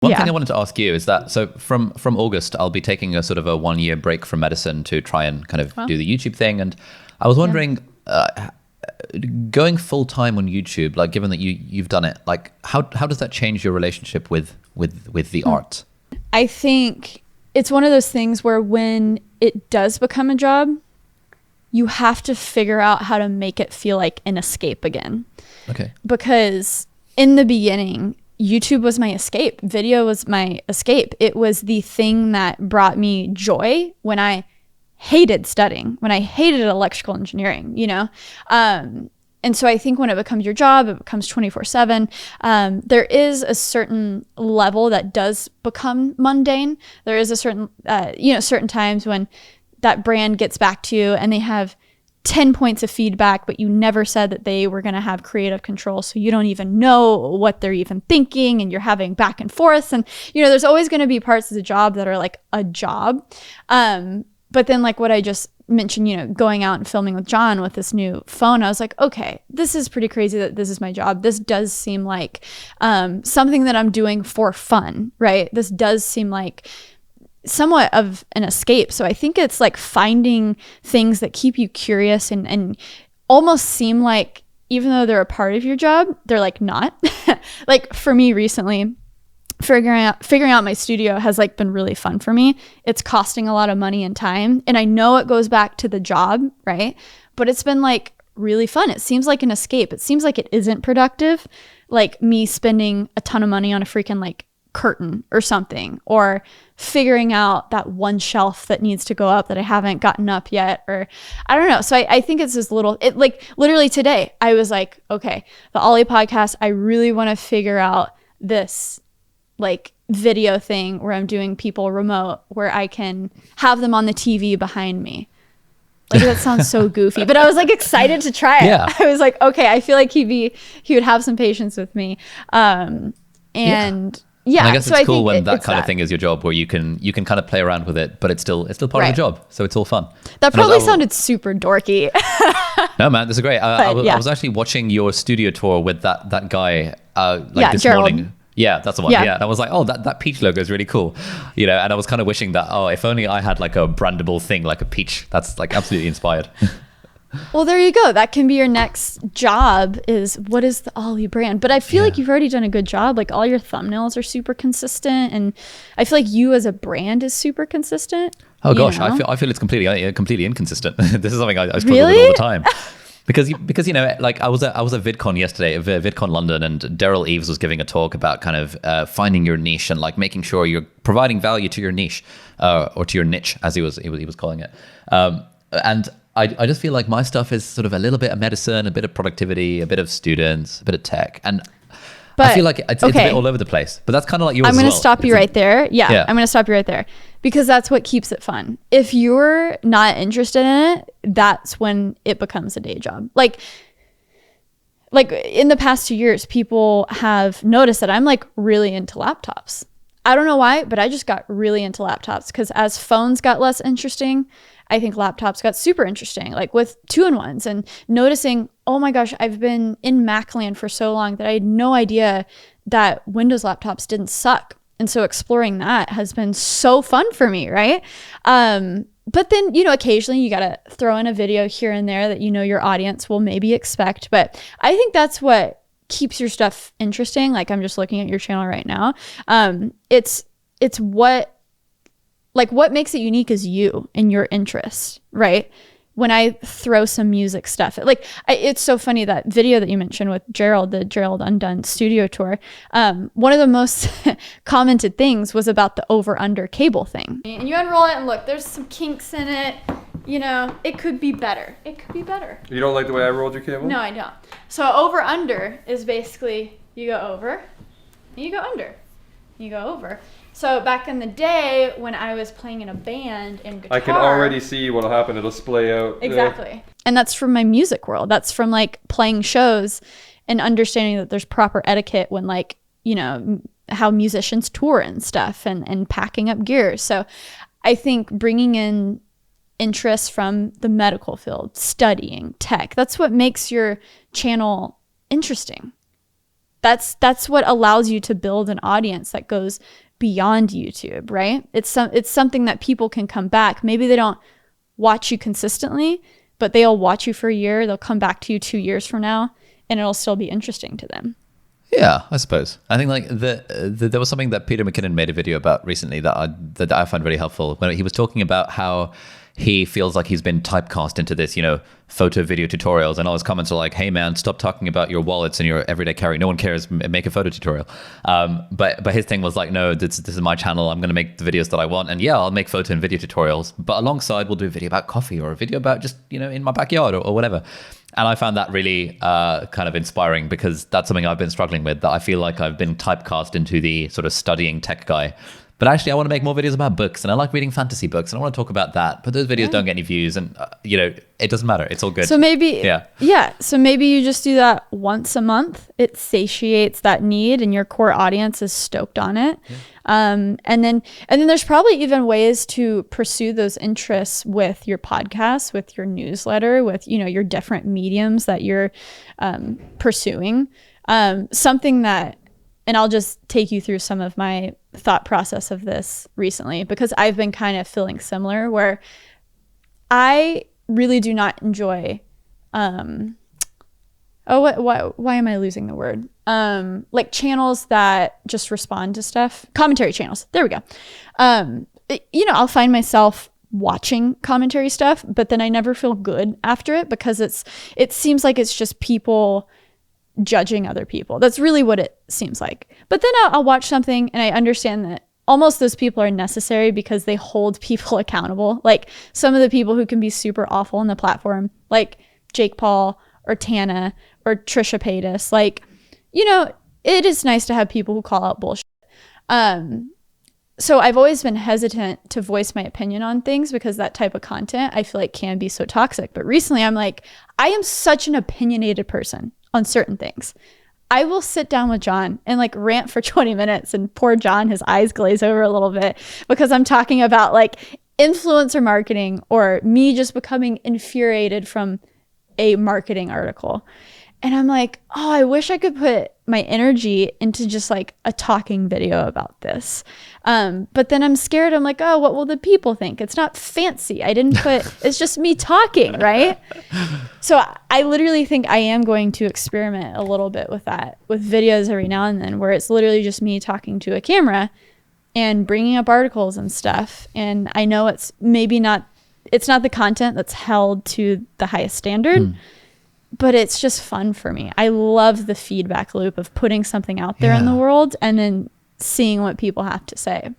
One thing I wanted to ask you is that, so from August, I'll be taking a sort of a 1-year break from medicine to try and kind of do the YouTube thing. And I was wondering, going full time on YouTube, like given that you've done it, like how does that change your relationship with the art? I think it's one of those things where when it does become a job, you have to figure out how to make it feel like an escape again. Okay. Because in the beginning, YouTube was my escape. Video was my escape. It was the thing that brought me joy when I hated studying, when I hated electrical engineering, you know? And so I think when it becomes your job, it becomes 24/7. There is a certain level that does become mundane. There is a certain, certain times when that brand gets back to you and they have 10 points of feedback, but you never said that they were going to have creative control. So you don't even know what they're even thinking, and you're having back and forth. And, there's always going to be parts of the job that are like a job. But then like what I just mentioned, going out and filming with John with this new phone, I was like, okay, this is pretty crazy that this is my job. This does seem like something that I'm doing for fun, right? This does seem like somewhat of an escape. So I think it's like finding things that keep you curious and almost seem like, even though they're a part of your job, they're like not. Like for me recently, figuring out my studio has like been really fun for me. It's costing a lot of money and time, and I know it goes back to the job, right? But it's been like really fun. It seems like an escape. It seems like it isn't productive, like me spending a ton of money on a freaking like curtain or something, or figuring out that one shelf that needs to go up that I haven't gotten up yet, or I don't know. So I think it's this little, it like literally today I was like, okay, the Ali podcast, I really want to figure out this like video thing where I'm doing people remote, where I can have them on the TV behind me. Like that sounds so goofy, but I was like excited to try it. Yeah. I was like, okay, I feel like he would have some patience with me. Yeah, and I guess it's cool when that kind of thing is your job, where you can kind of play around with it, but it's still part of the job, so it's all fun. That probably sounded super dorky. No, man, this is great. I was actually watching your studio tour with that guy this Gerald. morning. Yeah, that's the one. Yeah, and I was like, oh, that peach logo is really cool, and I was kind of wishing that, if only I had like a brandable thing like a peach. That's like absolutely inspired. Well, there you go. That can be your next job, is what is the Ali brand? But I feel like you've already done a good job. Like all your thumbnails are super consistent, and I feel like you as a brand is super consistent. Oh gosh, I feel it's completely inconsistent. This is something I struggle with all the time. Because like I was at VidCon yesterday, VidCon London, and Daryl Eves was giving a talk about kind of finding your niche and like making sure you're providing value to your niche, or to your niche, as he was calling it. And I just feel like my stuff is sort of a little bit of medicine, a bit of productivity, a bit of students, a bit of tech, and I feel like it's a bit all over the place. But that's kind of like yours. I'm going to stop you right there. Yeah, I'm going to stop you right there, because that's what keeps it fun. If you're not interested in it, that's when it becomes a day job. Like in the past 2 years, people have noticed that I'm like really into laptops. I don't know why, but I just got really into laptops, because as phones got less interesting, I think laptops got super interesting, like with 2-in-1s, and noticing, oh my gosh, I've been in Mac land for so long that I had no idea that Windows laptops didn't suck. And so exploring that has been so fun for me, right? But then, occasionally you got to throw in a video here and there that your audience will maybe expect. But I think that's what keeps your stuff interesting. Like I'm just looking at your channel right now. It's what makes it unique is you and your interests, right? When I throw some music stuff, it's so funny, that video that you mentioned with Gerald, the Gerald Undone studio tour. One of the most commented things was about the over-under cable thing. And you unroll it and look, there's some kinks in it. It could be better. It could be better. You don't like the way I rolled your cable? No, I don't. So over-under is basically you go over and you go under. You go over. So back in the day when I was playing in a band and guitar, I can already see what'll happen. It'll splay out. Exactly. And that's from my music world. That's from like playing shows and understanding that there's proper etiquette when how musicians tour and stuff, and packing up gear. So I think bringing in interest from the medical field, studying, tech, that's what makes your channel interesting. That's what allows you to build an audience that goes beyond YouTube, right? It's something that people can come back. Maybe they don't watch you consistently, but they'll watch you for a year. They'll come back to you 2 years from now, and it'll still be interesting to them. Yeah, I suppose. I think like there was something that Peter McKinnon made a video about recently that I find really helpful, when he was talking about how he feels like he's been typecast into this, photo video tutorials, and all his comments are like, hey man, stop talking about your wallets and your everyday carry. No one cares. Make a photo tutorial. But his thing was like, no, this is my channel. I'm going to make the videos that I want. And yeah, I'll make photo and video tutorials, but alongside we'll do a video about coffee or a video about just, in my backyard or whatever. And I found that really kind of inspiring, because that's something I've been struggling with, that I feel like I've been typecast into the sort of studying tech guy. But actually, I want to make more videos about books, and I like reading fantasy books, and I want to talk about that. But those videos don't get any views, and it doesn't matter. It's all good. So maybe, So maybe you just do that once a month. It satiates that need, and your core audience is stoked on it. Yeah. And then there's probably even ways to pursue those interests with your podcast, with your newsletter, with your different mediums that you're pursuing. Something that. And I'll just take you through some of my thought process of this recently, because I've been kind of feeling similar, where I really do not enjoy, why am I losing the word? Like channels that just respond to stuff, commentary channels. There we go. I'll find myself watching commentary stuff, but then I never feel good after it, because it seems like it's just people judging other people. That's really what it seems like. But then I'll watch something and I understand that almost those people are necessary, because they hold people accountable. Like some of the people who can be super awful on the platform, like Jake Paul or Tana or Trisha Paytas. Like, it is nice to have people who call out bullshit. So I've always been hesitant to voice my opinion on things, because that type of content I feel like can be so toxic. But recently I'm like, I am such an opinionated person on certain things. I will sit down with John and like rant for 20 minutes, and poor John, his eyes glaze over a little bit, because I'm talking about like influencer marketing, or me just becoming infuriated from a marketing article. And I'm like, oh, I wish I could put my energy into just like a talking video about this. But then I'm scared. I'm like, oh, what will the people think? It's not fancy. It's just me talking, right? So I literally think I am going to experiment a little bit with that, with videos every now and then, where it's literally just me talking to a camera and bringing up articles and stuff. And I know it's not the content that's held to the highest standard, but it's just fun for me. I love the feedback loop of putting something out there in the world and then seeing what people have to say.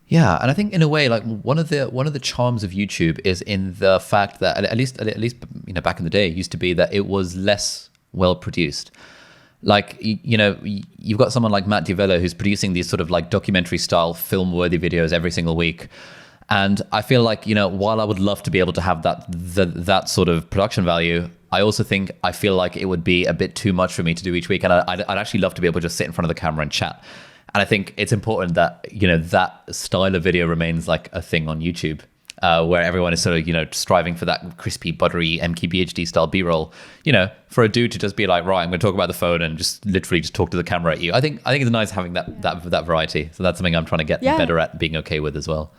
Yeah, and I think in a way, like one of the charms of YouTube is in the fact that at least back in the day, it used to be that it was less well produced. Like you've got someone like Matt D'Avella who's producing these sort of like documentary style film worthy videos every single week. And I feel like, while I would love to be able to have that sort of production value, I feel like it would be a bit too much for me to do each week. And I'd actually love to be able to just sit in front of the camera and chat. And I think it's important that, that style of video remains like a thing on YouTube, where everyone is sort of, striving for that crispy, buttery MKBHD style B-roll. For a dude to just be like, right, I'm going to talk about the phone and just literally just talk to the camera at you. I think it's nice having that variety. So that's something I'm trying to get better at being okay with as well.